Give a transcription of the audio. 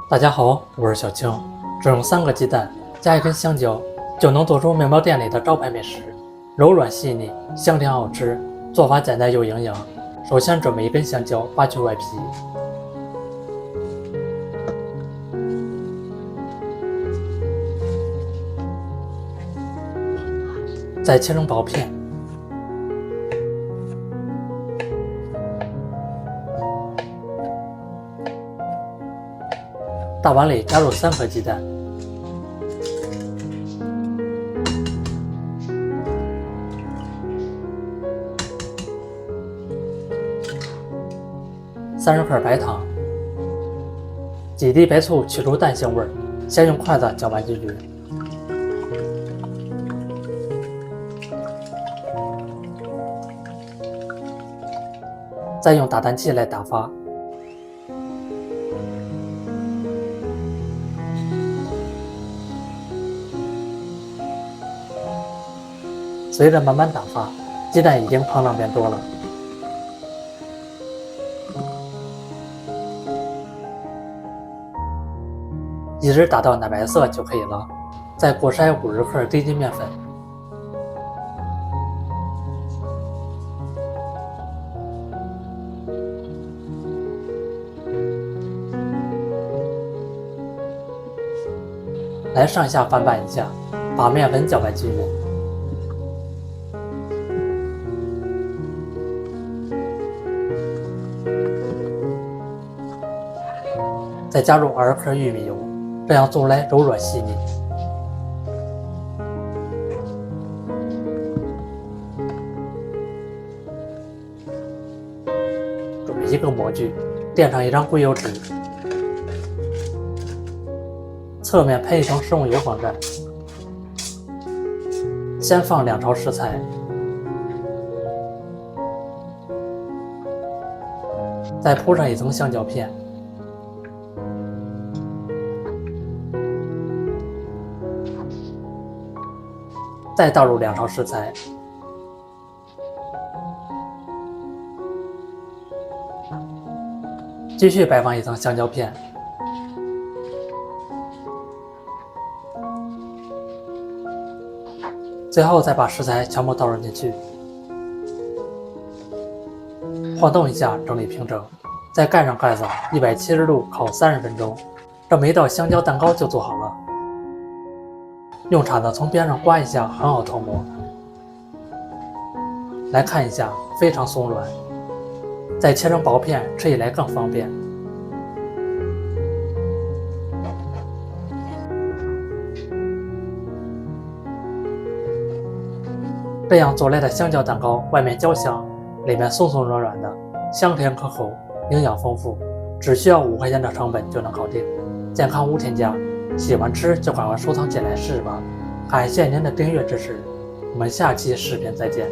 大家好，我是小青。只用3个鸡蛋加1根香蕉，就能做出面包店里的招牌美食，柔软细腻，香甜好吃。做法简单又营养。首先准备1根香蕉，扒去外皮，再切成薄片。大碗里加入3颗鸡蛋，30克白糖，几滴白醋去除蛋腥味，先用筷子搅拌均匀，再用打蛋器来打发。随着慢慢打发，鸡蛋已经膨胀变多了。一直打到奶白色就可以了。再过筛50克低筋面粉，来上下翻拌一下，把面粉搅拌均匀。再加入20克玉米油，这样做出来柔软细腻。准备1个模具，垫上1张硅油纸，侧面喷一层食用油网站。先放2勺食材，再铺上1层香蕉片。再倒入2勺食材，继续摆放1层香蕉片，最后再把食材全部倒入进去，晃动一下整理平整，再盖上盖子，170度烤30分钟。这么一道香蕉蛋糕就做好了。用铲子从边上刮一下，很好脱模。来看一下，非常松软。再切成薄片，吃起来更方便。这样做来的香蕉蛋糕，外面焦香，里面松松软软的，香甜可口，营养丰富，只需要5块钱的成本就能搞定，健康无添加。喜欢吃就赶快收藏起来试试吧！感谢您的订阅支持，我们下期视频再见。